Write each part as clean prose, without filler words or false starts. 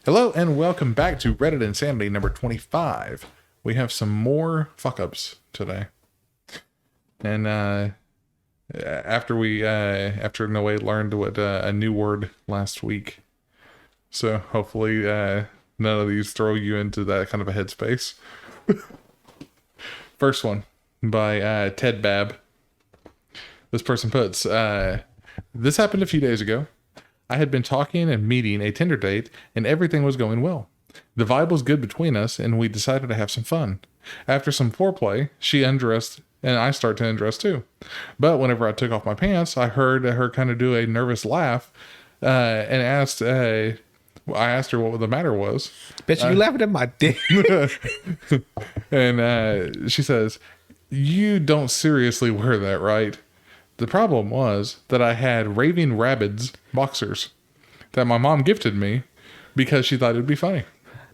Hello and welcome back to Reddit Insanity number 25. We have some more fuck-ups today. And after Noe learned what a new word last week. So hopefully none of these throw you into that kind of a headspace. First one by Ted Bab. This person puts, this happened a few days ago. I had been talking and meeting a Tinder date, and everything was going well. The vibe was good between us, and we decided to have some fun. After some foreplay, she undressed, and I start to undress too. But whenever I took off my pants, I heard her kind of do a nervous laugh, and I asked her what the matter was. Bitch, you laughing at my dick. And she says, "You don't seriously wear that, right?" The problem was that I had Raving Rabbids boxers that my mom gifted me because she thought it'd be funny.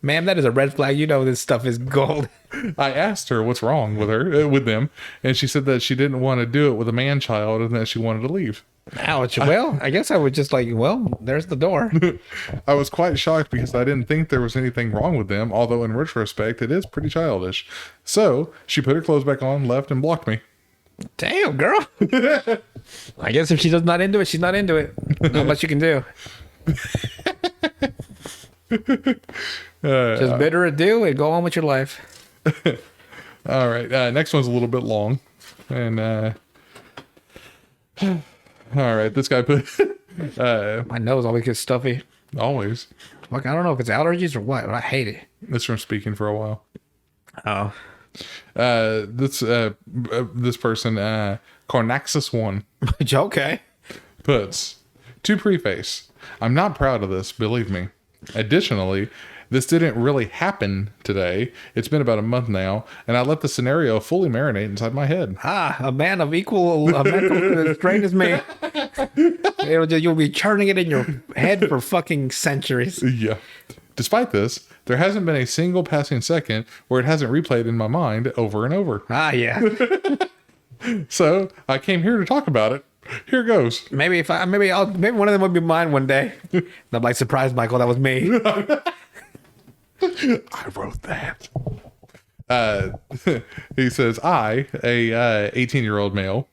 Ma'am, that is a red flag. You know this stuff is gold. I asked her what's wrong with them, and she said that she didn't want to do it with a man child and that she wanted to leave. Ouch. Well, I guess I would just there's the door. I was quite shocked because I didn't think there was anything wrong with them, although in retrospect, it is pretty childish. So she put her clothes back on, left, and blocked me. Damn, girl. I guess if she's not into it, she's not into it. Not much you can do. Just bid her adieu and go on with your life. All right. Next one's a little bit long. And, all right. This guy put, My nose always gets stuffy. always. Like, I don't know if it's allergies or what, but I hate it. This from speaking for a while. Oh. This person, Cornaxus1, Okay. puts, to preface, I'm not proud of this, believe me. Additionally, this didn't really happen today. It's been about a month now, and I let the scenario fully marinate inside my head. A man of equal mental strength as me. You'll be churning it in your head for fucking centuries. Yeah. Despite this, there hasn't been a single passing second where it hasn't replayed in my mind over and over. Yeah. So I came here to talk about it. Here goes. Maybe maybe one of them would be mine one day. And I'm like, surprise, Michael, that was me. I wrote that. He says, I, a 18-year-old male,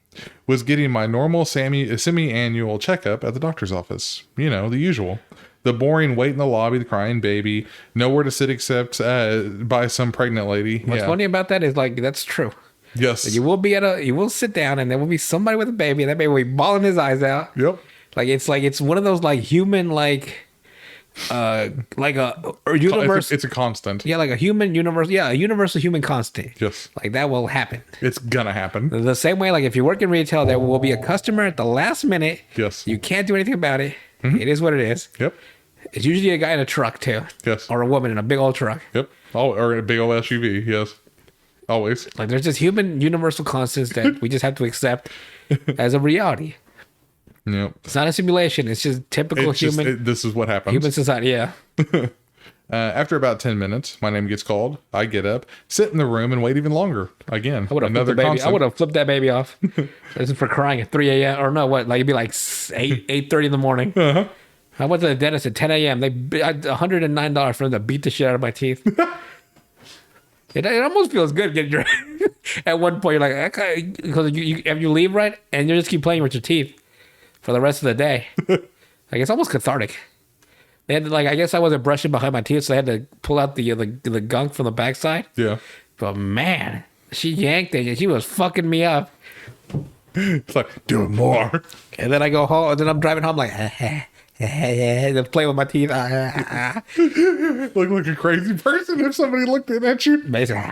was getting my normal semi-annual checkup at the doctor's office. You know, the usual. The boring wait in the lobby, the crying baby, nowhere to sit except by some pregnant lady. What's funny about that is that's true. Yes. You will sit down and there will be somebody with a baby and that baby will be bawling his eyes out. Yep. It's one of those human a universe. It's a constant. Yeah, like a human universe. Yeah, a universal human constant. Yes. Like that will happen. It's gonna happen. The same way, if you work in retail, there will be a customer at the last minute. Yes. You can't do anything about it. Mm-hmm. It is what it is. Yep. It's usually a guy in a truck too. Yes. Or a woman in a big old truck. Yep. Oh, or a big old SUV. Yes. Always. There's just human universal constants that we just have to accept as a reality. Yep. It's not a simulation. It's just typical human. This is what happens. Human society. Yeah. After about 10 minutes, my name gets called. I get up, sit in the room, and wait even longer. Again, I would have flipped that baby off. This is for crying at 3 a.m. Or no, what? It'd be 8:30 in the morning. Uh-huh. I went to the dentist at 10 a.m. They $109 for them to beat the shit out of my teeth. It almost feels good getting your. At one point, you're like, okay, because you leave right, and you just keep playing with your teeth for the rest of the day. It's almost cathartic. They had I guess I wasn't brushing behind my teeth, so I had to pull out the gunk from the backside. Yeah. But man, she yanked it, and she was fucking me up. It's like, do it more. And then I go home, and then I'm driving home and play with my teeth. Look like a crazy person if somebody looked in at you. Basically.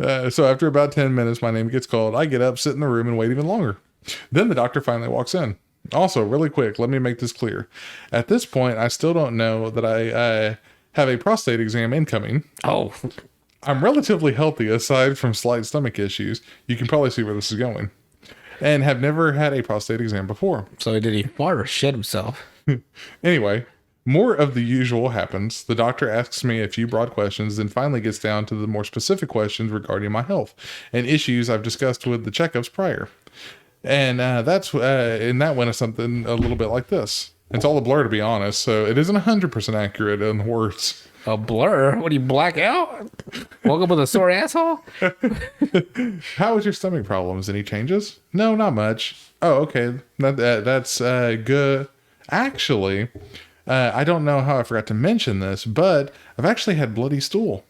So after about 10 minutes, my name gets called. I get up, sit in the room, and wait even longer. Then the doctor finally walks in. Also, really quick, let me make this clear. At this point, I still don't know that I have a prostate exam incoming. Oh. I'm relatively healthy aside from slight stomach issues. You can probably see where this is going. And have never had a prostate exam before. So did he fart or shit himself? Anyway, more of the usual happens. The doctor asks me a few broad questions, then finally gets down to the more specific questions regarding my health and issues I've discussed with the checkups prior. And that went to something a little bit like this. It's all a blur, to be honest. So it isn't 100% accurate in the words. A blur? What do you black out? Woke up with a sore asshole? How was your stomach problems? Any changes? No, not much. Oh, okay. That's good. Actually, I don't know how I forgot to mention this, but I've actually had bloody stool.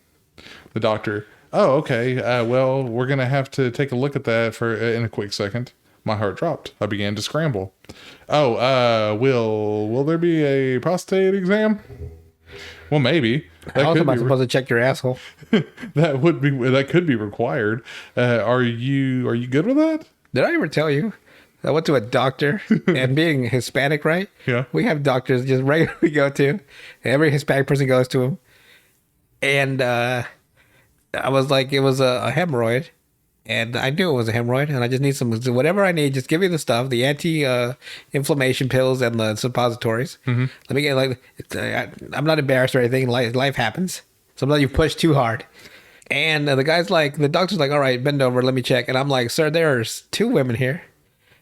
The doctor. Oh, okay. Well, we're gonna have to take a look at that for in a quick second. My heart dropped. I began to scramble. Oh, will there be a prostate exam? Well, maybe. How am I supposed to check your asshole? That could be required. Are you good with that? Did I ever tell you? I went to a doctor, and being Hispanic, right? Yeah. We have doctors just regularly go to. Every Hispanic person goes to him. And I was like, it was a hemorrhoid. And I knew it was a hemorrhoid, and I just need some, whatever I need, just give me the stuff, the anti-inflammation pills and the suppositories. Mm-hmm. Let me get, I'm not embarrassed or anything. Life happens. Sometimes you push too hard. And the doctor's like, all right, bend over, let me check. And I'm like, sir, there's 2 women here.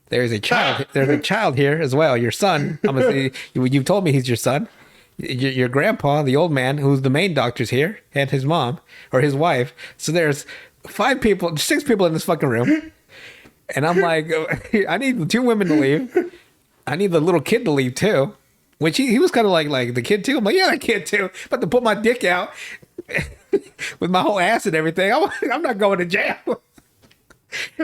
There's a child. There's a child here as well. Your son. I'm gonna say, you've told me he's your son. Your grandpa, the old man, who's the main doctor's here, and his mom or his wife. So there's 6 people in this fucking room. And I'm like, I need the 2 women to leave. I need the little kid to leave too. Which he was kind of like the kid too. I'm like, yeah, the kid too. About to put my dick out with my whole ass and everything. I'm not going to jail.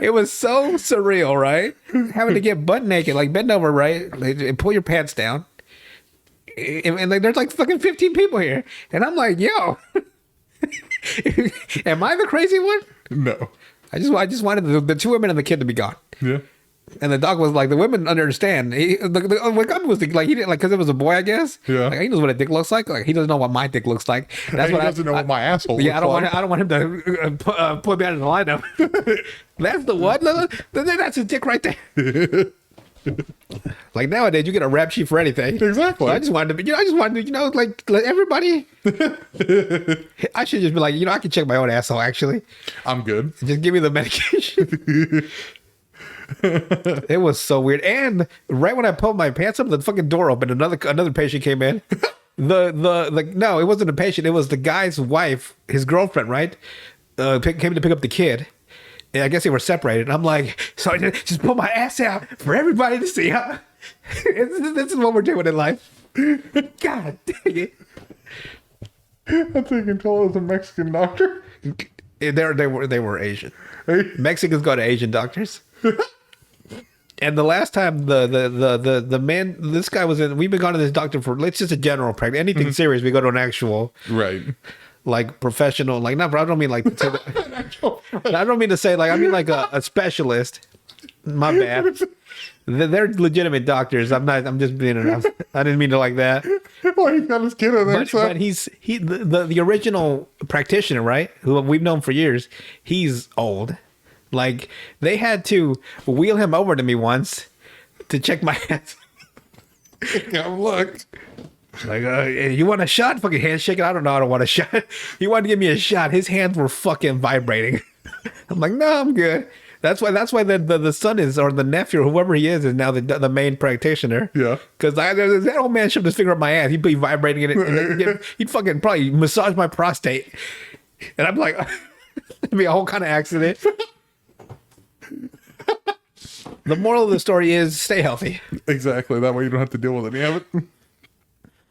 It was so surreal, right? Having to get butt naked, like bend over, right? And pull your pants down. And like, there's like fucking 15 people here. And I'm like, yo, am I the crazy one? No. I just wanted the 2 women and the kid to be gone. Yeah. And the doc was like, the women understand. The guy was like, he didn't like, because it was a boy, I guess. Yeah. Like, he knows what a dick looks like. Like, he doesn't know what my dick looks like. That's he what doesn't know what my asshole Yeah, looks like. I don't want him to put me out of the lineup. That's the what? That's his dick right there. Like nowadays, you get a rap sheet for anything. Exactly. So I just wanted to, like everybody. I should just be like, I can check my own asshole. Actually, I'm good. just give me the medication. It was so weird. And right when I pulled my pants up, the fucking door opened. Another patient came in. No, it wasn't a patient. It was the guy's wife, his girlfriend, right? Came to pick up the kid. And I guess they were separated. And I'm like, so I just pull my ass out for everybody to see. Huh? This is what we're doing in life. God dang it. I think until it was a Mexican doctor. They were Asian. Mexicans go to Asian doctors. And the last time the man, this guy was in, we've been going to this doctor for, it's just a general practice. Anything serious, we go to an actual, right, like professional, like not. I don't mean like. I don't mean to say like. I mean like a specialist. My bad. They're legitimate doctors. I'm just being. I didn't mean to like that. Well, he got his kid in there. But the original practitioner, right? Who we've known for years. He's old. Like, they had to wheel him over to me once to check my ass. Look. Like, you want a shot? Fucking hand shaking. I don't know. I don't want a shot. He wanted to give me a shot. His hands were fucking vibrating. I'm like, no, I'm good. That's why the son is, or the nephew, or whoever he is now the main practitioner. Yeah. Because that old man shoved his finger up my ass. He'd be vibrating in it. And he'd fucking probably massage my prostate. And I'm like, it'd be a whole kind of accident. The moral of the story is stay healthy. Exactly. That way you don't have to deal with any of it.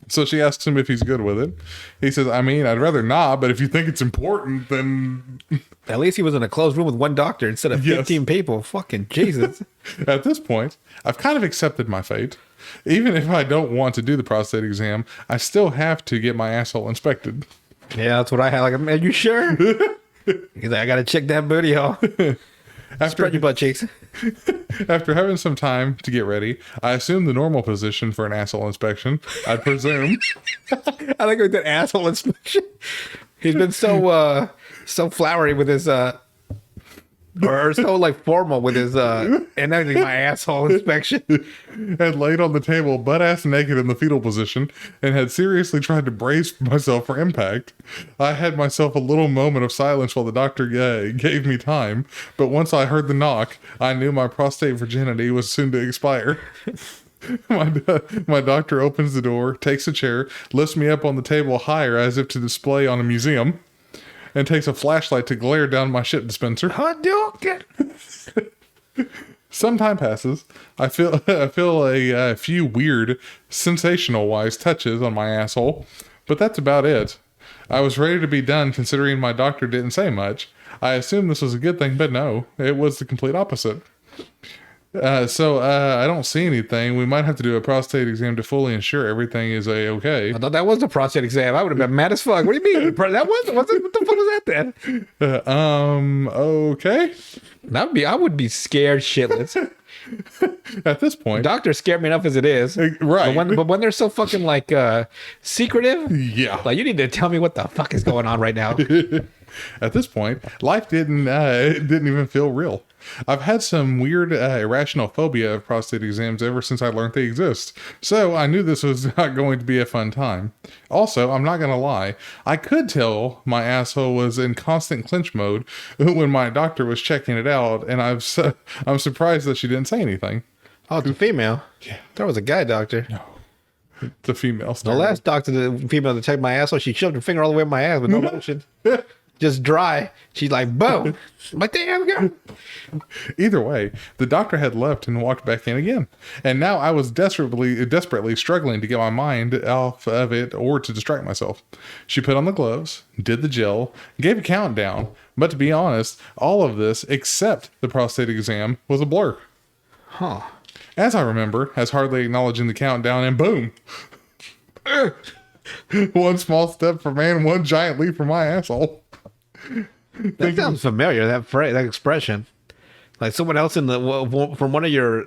So she asks him if he's good with it. He says, I mean, I'd rather not, but if you think it's important, then... At least he was in a closed room with one doctor instead of 15 people. Fucking Jesus. At this point, I've kind of accepted my fate. Even if I don't want to do the prostate exam, I still have to get my asshole inspected. Yeah, that's what I had. Like, are you sure? He's like, I got to check that booty hole. Spread your butt cheeks. After having some time to get ready, I assume the normal position for an asshole inspection, I presume. I like with that asshole inspection. He's been so flowery with his or so like formal with his and everything. My asshole inspection. Had laid on the table, butt ass naked in the fetal position, and had seriously tried to brace myself for impact. I had myself a little moment of silence while the doctor gave me time, but once I heard the knock, I knew my prostate virginity was soon to expire. My doctor opens the door, takes a chair, lifts me up on the table higher as if to display on a museum, and takes a flashlight to glare down my shit dispenser. Hadouken! Some time passes. I feel a few weird, sensational-wise touches on my asshole, but that's about it. I was ready to be done considering my doctor didn't say much. I assumed this was a good thing, but no, it was the complete opposite. So I don't see anything. We might have to do a prostate exam to fully ensure everything is okay. I thought that was the prostate exam. I would have been mad as fuck. What do you mean? That wasn't. What the fuck was that then? Okay. I would be scared shitless. At this point, Doctors scare me enough as it is. right. But when they're so fucking like secretive, Yeah. like you need to tell me what the fuck is going on right now. At this point, life didn't even feel real. I've had some weird irrational phobia of prostate exams ever since I learned they exist, so I knew this was not going to be a fun time. Also, I'm not going to lie, I could tell my asshole was in constant clench mode when my doctor was checking it out, and I'm surprised that she didn't say anything. Oh, it's a female. Yeah. There was a guy doctor. The female The star. last doctor, the female that checked my asshole, she shoved her finger all the way in my ass with no lotion. Just dry. She's like, boom. I'm like, damn, girl. Either way, the doctor had left and walked back in again. And now I was desperately struggling to get my mind off of it or to distract myself. She put on the gloves, did the gel, gave a countdown. But to be honest, all of this, except the prostate exam, was a blur. Huh. As I remember, as hardly acknowledging the countdown, and boom. One small step for man, one giant leap for my asshole. That sounds familiar, that phrase, that expression. Like someone else from one of your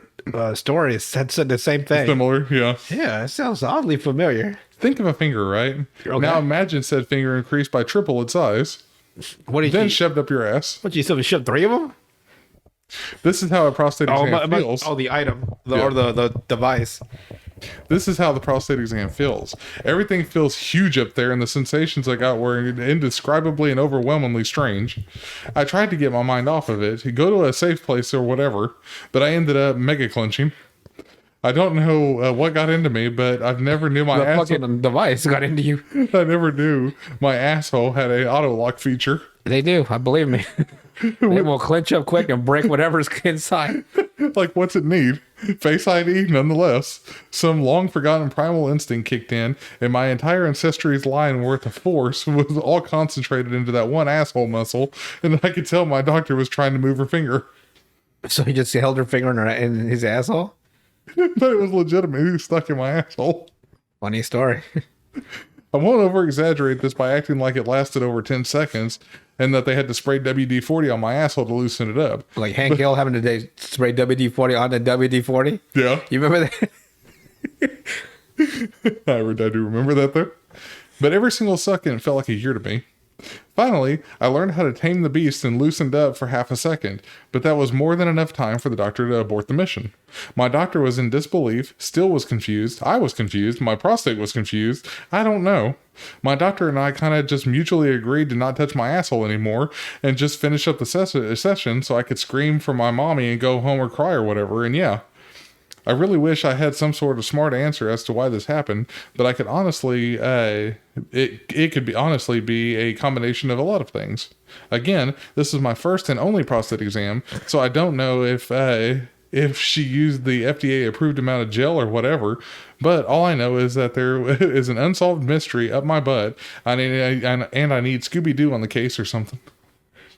stories said the same thing. Similar, yeah. Yeah, it sounds oddly familiar. Think of a finger, right? Okay. Now imagine said finger increased by triple its size, What did then you? shoved up your ass. What you still shove 3 of them? This is how a prostate exam feels. the item, Yeah. or the device. This is how the prostate exam feels. Everything feels huge up there, and the sensations I got were indescribably and overwhelmingly strange. I tried to get my mind off of it, go to a safe place or whatever, but I ended up mega clenching. I don't know what got into me, but I've never knew my The asshole. fucking device got into you. I never knew my asshole had a auto lock feature. They do. I believe me. They will clench up quick and break whatever's inside. Like, what's it need? Face ID, nonetheless. Some long forgotten primal instinct kicked in, and my entire ancestry's line worth of force was all concentrated into that one asshole muscle, and I could tell my doctor was trying to move her finger. So he just held her finger in his asshole. But it was legitimately stuck in my asshole. Funny story. I won't over exaggerate this by acting like it lasted over 10 seconds and that they had to spray WD 40 on my asshole to loosen it up. Like Hank Hill having to spray WD 40 on the WD 40. Yeah. You remember that? I do remember that though. But every single second felt like a year to me. Finally, I learned how to tame the beast and loosened up for half a second, but that was more than enough time for the doctor to abort the mission. My doctor was in disbelief, still was confused, I was confused, my prostate was confused, I don't know. My doctor and I kind of just mutually agreed to not touch my asshole anymore and just finish up the session so I could scream for my mommy and go home or cry or whatever, and yeah. I really wish I had some sort of smart answer as to why this happened, but I could honestly, it could be honestly be a combination of a lot of things. Again, this is my first and only prostate exam, so I don't know if she used the FDA approved amount of gel or whatever, but all I know is that there is an unsolved mystery up my butt, and I need Scooby-Doo on the case or something.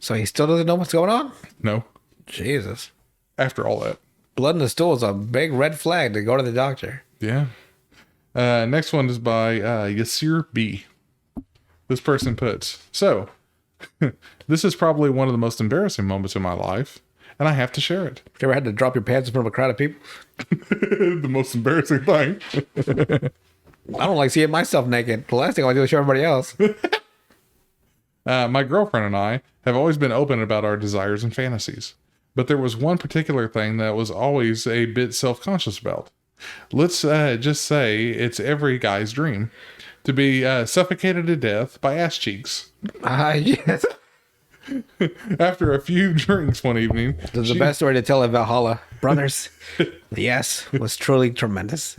So he still doesn't know what's going on? No, Jesus. after all that. Blood in the stool is a big red flag to go to the doctor. Yeah. Next one is by Yasir B. This person puts, so, this is probably one of the most embarrassing moments in my life, and I have to share it. You ever had to drop your pants in front of a crowd of people? The most embarrassing thing. I don't like seeing myself naked. The last thing I want to do is show everybody else. My girlfriend and I have always been open about our desires and fantasies, but there was one particular thing that was always a bit self-conscious about. Let's just say it's every guy's dream. To be suffocated to death by ass cheeks. Yes. After a few drinks one evening, This is the best story to tell at Valhalla. Brothers, the ass was truly tremendous.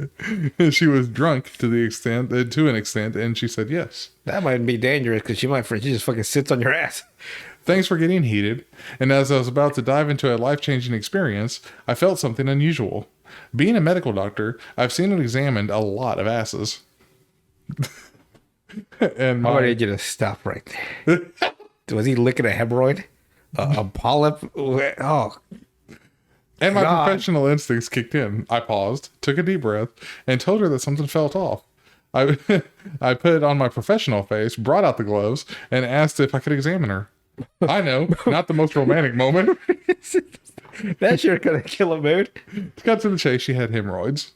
she was drunk to an extent, and she said yes. That might be dangerous because she just fucking sits on your ass. Things were getting heated, and as I was about to dive into a life-changing experience, I felt something unusual. Being a medical doctor, I've seen and examined a lot of asses. And I need you to stop right there. Was he licking a hemorrhoid? A polyp? Oh, and my God. professional instincts kicked in. I paused, took a deep breath, and told her that something felt off. I I put on my professional face, brought out the gloves, and asked if I could examine her. I know, not the most romantic moment. that sure gonna kill a mood. To cut to the chase, she had hemorrhoids.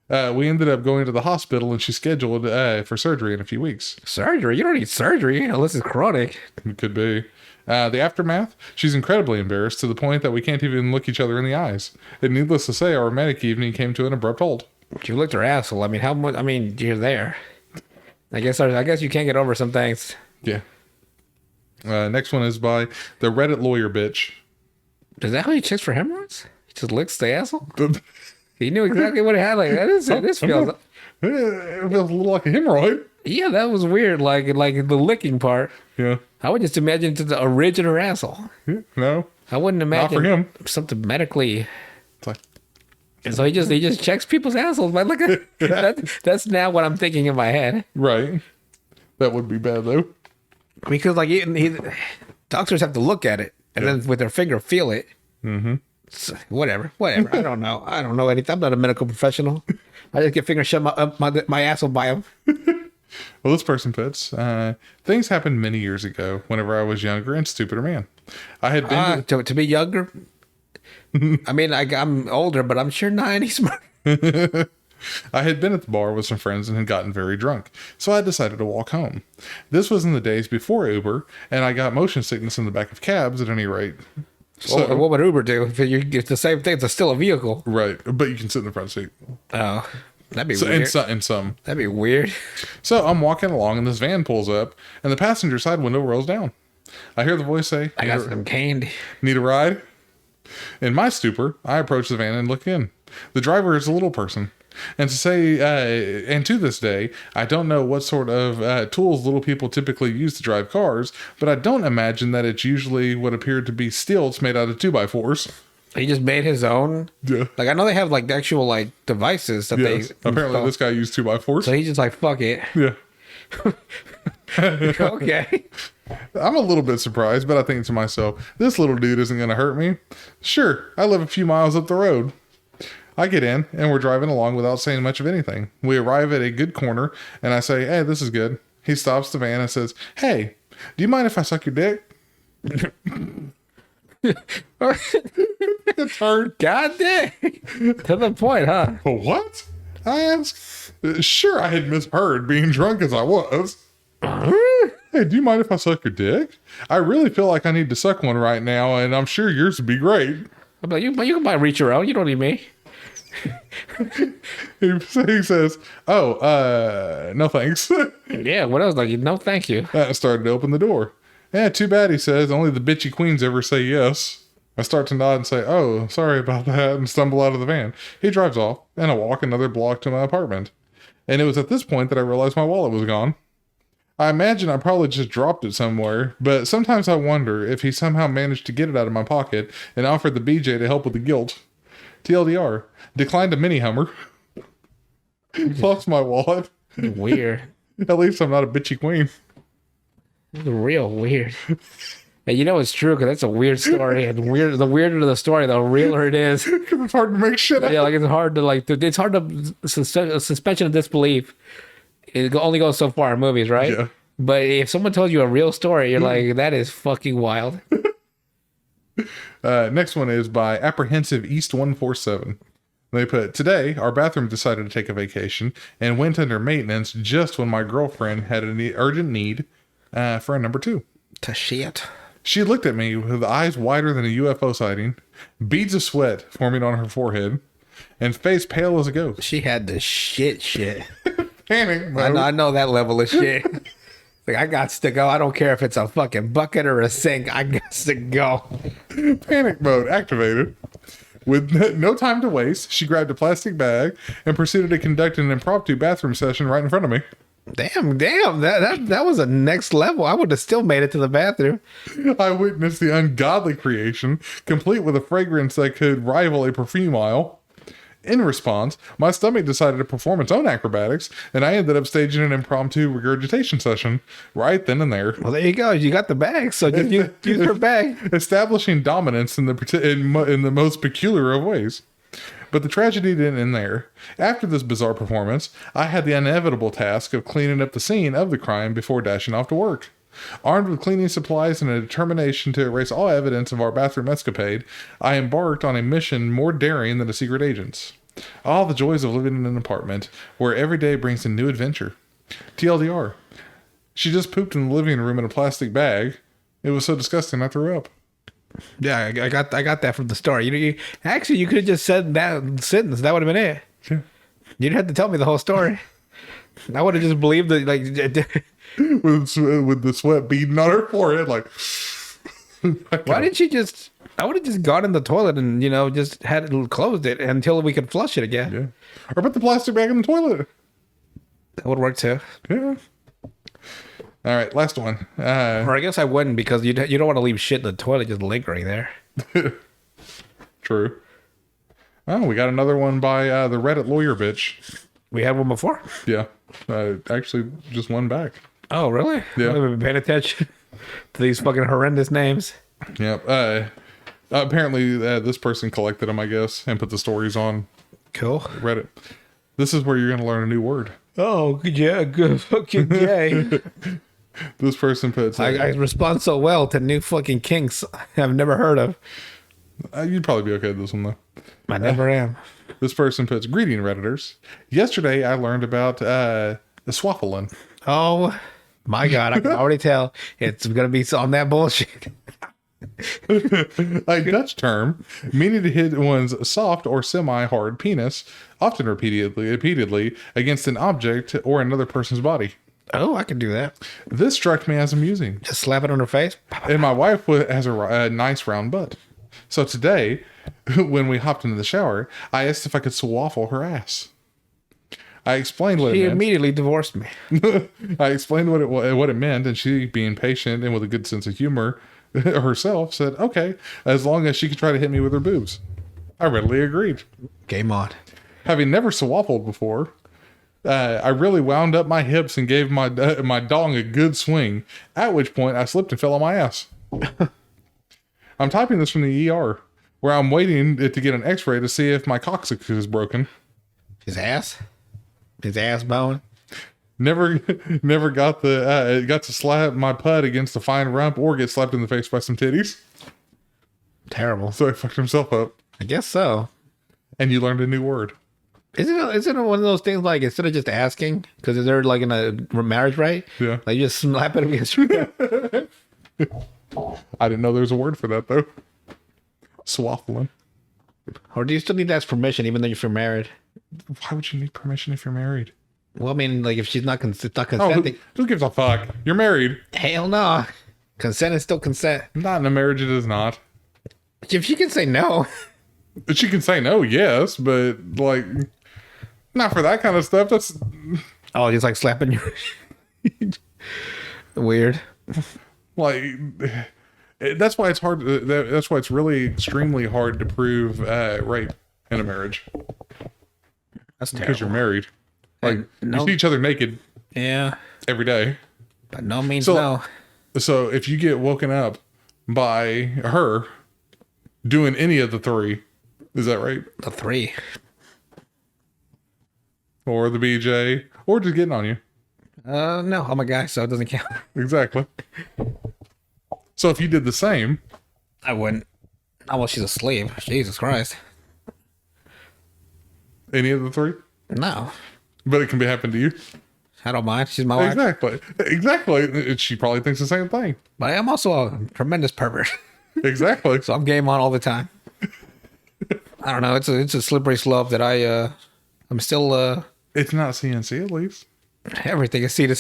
We ended up going to the hospital, and she scheduled for surgery in a few weeks. Surgery? You don't need surgery unless it's chronic. It could be. The aftermath, she's incredibly embarrassed to the point that we can't even look each other in the eyes. And needless to say, our romantic evening came to an abrupt halt. You licked her asshole. I mean, how much? I mean, you're there. I guess you can't get over some things. Yeah. Next one is by the Reddit lawyer bitch. Is that how he checks for hemorrhoids? He just licks the asshole? He knew exactly what it had. Like this feels. It feels a little like a hemorrhoid. Yeah, that was weird. Like the licking part. Yeah. I would just imagine to the original asshole. No. I wouldn't imagine for him. something medically. It's like, So he just checks people's assholes. But look at that's now what I'm thinking in my head. right. That would be bad though. Because like doctors have to look at it and then with their finger feel it. Mm-hmm. So, whatever. I don't know. I don't know anything. I'm not a medical professional. I just get finger shut my asshole by them. Well, this person puts, things happened many years ago whenever I was younger and stupider man. I had been To be younger. I mean, I'm older, but I'm sure not any smart. I had been at the bar with some friends and had gotten very drunk, so I decided to walk home. This was in the days before Uber, and I got motion sickness in the back of cabs at any rate. So, What would Uber do? If it's the same thing, it's still a vehicle. right, but you can sit in the front seat. Oh, that'd be So, weird. in some. That'd be weird. So I'm walking along, and this van pulls up, and the passenger side window rolls down. I hear the voice say, I got some candy. "Need a ride?" In my stupor, I approach the van and look in. The driver is a little person. And to this day, I don't know what sort of tools little people typically use to drive cars, but I don't imagine that it's usually what appeared to be stilts made out of 2x4s. He just made his own. Yeah. Like I know they have like the actual like devices that Yes. they. Apparently, install. this guy used 2x4s. So he's just like fuck it. Yeah. Okay. I'm a little bit surprised, but I think to myself, this little dude isn't going to hurt me. Sure, I live a few miles up the road. I get in, and we're driving along without saying much of anything. We arrive at a good corner, and I say, "Hey, this is good." He stops the van and says, "Hey, do you mind if I suck your dick?" It's hard. God dang. To the point, huh? What? I asked. Sure, I had misheard, being drunk as I was. Hey, do you mind if I suck your dick? I really feel like I need to suck one right now, and I'm sure yours would be great. I'm like, you can buy reach your own. You don't need me. He says, "Oh, no thanks." Yeah, what else? Like, no, thank you. I started to open the door. Yeah, too bad, he says. Only the bitchy queens ever say yes. I start to nod and say, "Oh, sorry about that," and stumble out of the van. He drives off, and I walk another block to my apartment. And it was at this point that I realized my wallet was gone. I imagine I probably just dropped it somewhere, but sometimes I wonder if he somehow managed to get it out of my pocket and offered the BJ to help with the guilt. TLDR, declined a mini Hummer. Lost my wallet. Weird. At least I'm not a bitchy queen. It's real weird. And you know it's true because that's a weird story. And the weirder the story, the realer it is. It's hard to make shit up. Yeah, like it's hard to suspension of disbelief. It only goes so far in movies, right? Yeah. But if someone tells you a real story, you're like, that is fucking wild. Next one is by Apprehensive East 147. They put, today, our bathroom decided to take a vacation and went under maintenance just when my girlfriend had an urgent need for a number 2. To shit. She looked at me with eyes wider than a UFO sighting, beads of sweat forming on her forehead, and face pale as a ghost. She had the shit. Panic I mode. know that level of shit. Like, I got to go. I don't care if it's a fucking bucket or a sink. I got to go. Panic mode activated. With no time to waste, she grabbed a plastic bag and proceeded to conduct an impromptu bathroom session right in front of me. Damn. That was a next level. I would have still made it to the bathroom. I witnessed the ungodly creation, complete with a fragrance that could rival a perfume aisle. In response, my stomach decided to perform its own acrobatics, and I ended up staging an impromptu regurgitation session right then and there. Well, there you go. You got the bag, so just use her bag. Establishing dominance in the most peculiar of ways. But the tragedy didn't end there. After this bizarre performance, I had the inevitable task of cleaning up the scene of the crime before dashing off to work. Armed with cleaning supplies and a determination to erase all evidence of our bathroom escapade, I embarked on a mission more daring than a secret agent's. All the joys of living in an apartment where every day brings a new adventure. TLDR. She just pooped in the living room in a plastic bag. It was so disgusting I threw up. Yeah, I got that from the story. You could have just said that sentence. That would have been it. Yeah. You didn't have to tell me the whole story. I would have just believed that, like, With the sweat beading on her forehead, like. why didn't she just? I would have just gone in the toilet and just had it closed it until we could flush it again. Yeah. Or put the plastic bag in the toilet. That would work too. Yeah. All right, last one. Or I guess I wouldn't, because you don't want to leave shit in the toilet just lingering there. True. Oh, we got another one by the Reddit lawyer bitch. We had one before. Yeah. Actually, just one back. Oh, really? Yeah. I've been paying attention to these fucking horrendous names. Yep. Apparently, this person collected them, I guess, and put the stories on Cool. Reddit. This is where you're going to learn a new word. Oh, yeah, good fucking gay. This person puts... I respond so well to new fucking kinks I've never heard of. You'd probably be okay with this one, though. I never am. This person puts, greeting Redditors. Yesterday, I learned about the swaffling. Oh, my God. I can already tell it's going to be on that bullshit. A Dutch term meaning to hit one's soft or semi-hard penis, often repeatedly against an object or another person's body. Oh, I can do that. This struck me as amusing. Just slap it on her face. And my wife has a nice round butt. So today, when we hopped into the shower, I asked if I could swaffle her ass. I explained what She it meant. immediately divorced me. I explained what it meant, and she, being patient and with a good sense of humor herself, said, okay, as long as she could try to hit me with her boobs. I readily agreed. Game on. Having never swaffled before, I really wound up my hips and gave my dong a good swing, at which point I slipped and fell on my ass. I'm typing this from the ER, where I'm waiting to get an x-ray to see if my coccyx is broken. His ass? His ass bone? Never got to slap my pud against a fine rump or get slapped in the face by some titties. Terrible. So he fucked himself up. I guess so. And you learned a new word. Isn't it one of those things, like, instead of just asking, because they're like in a marriage, right? Yeah. Like, you just slap it against your... I didn't know there was a word for that, though. Swaffling. Or do you still need to ask permission even though you're married? Why would you need permission if you're married? Well, I mean, like, if she's not Oh, consenting... who gives a fuck? You're married. Hell no. Consent is still consent. Not in a marriage, it is not. If she can say no... She can say no, yes, but, like, not for that kind of stuff. That's... Oh, just like slapping your... Weird. Like, that's why it's hard. That's why it's really extremely hard to prove rape in a marriage. That's terrible. Because you're married. Like, No. you see each other naked Yeah. every day. By no means So- no. So if you get woken up by her doing any of the three, is that right? The 3. Or the BJ, or just getting on you. No, I'm a guy, so it doesn't count. Exactly. So if you did the same, I wouldn't. Not while she's asleep. Jesus Christ. any of the three, No. but it can be happen to you. I don't mind. She's my wife. Exactly. She probably thinks the same thing. But I am also a tremendous pervert. Exactly. So I'm game on all the time. I don't know. It's a slippery slope that I'm still It's not CNC at least. Everything is C and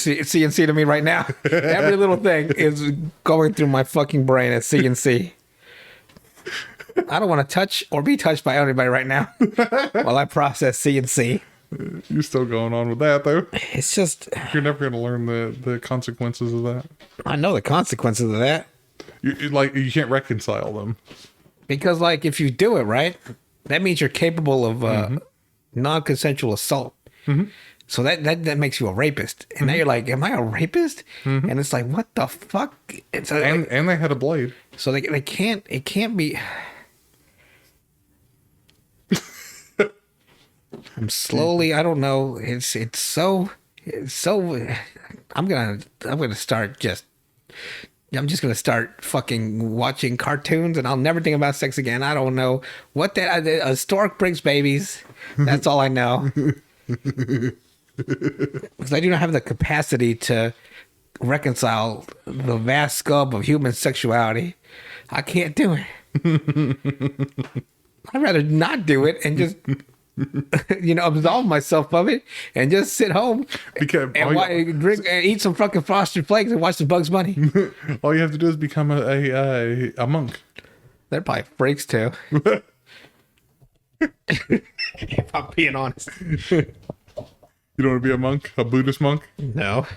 C to me right now. Every little thing is going through my fucking brain as C and C. I don't want to touch or be touched by anybody right now while I process C and C. You're still going on with that though. It's just, You're never going to learn the consequences of that. I know the consequences of that. You can't reconcile them. Because, like, if you do it right, that means you're capable of non-consensual assault. So that makes you a rapist. And now you're like, am I a rapist? And it's like, what the fuck? It's And they had a blade. so they can't. It can't be. I'm slowly. I don't know. It's so. I'm gonna start just. I'm just gonna start fucking watching cartoons, and I'll never think about sex again. I don't know what that. A stork brings babies. That's all I know. Because I do not have the capacity to reconcile the vast scope of human sexuality. I can't do it. I'd rather not do it and just, absolve myself of it and just sit home and eat some fucking Frosted Flakes and watch some Bugs Bunny. All you have to do is become a monk. They're probably freaks too. If I'm being honest. You don't want to be a monk, a Buddhist monk? No.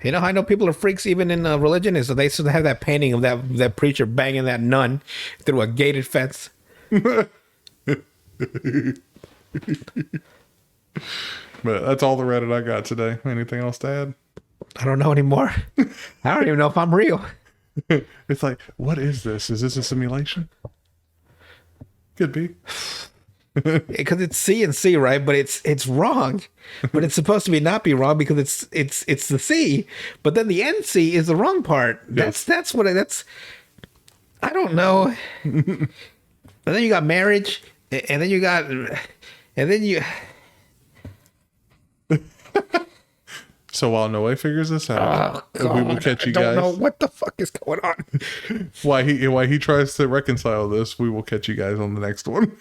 You know how I know people are freaks even in religion is that they still have that painting of that preacher banging that nun through a gated fence. But that's all the Reddit I got today. Anything else to add? I don't know anymore. I don't even know if I'm real. It's like, what is this? Is this a simulation? Could be. Because it's C and C, right? But it's wrong. But it's supposed to not be wrong because it's the C. But then the NC is the wrong part. Yes. That's I don't know. And then you got marriage, and then you. So while Noe figures this out, we will catch you guys. I don't know what the fuck is going on. Why he tries to reconcile this, we will catch you guys on the next one.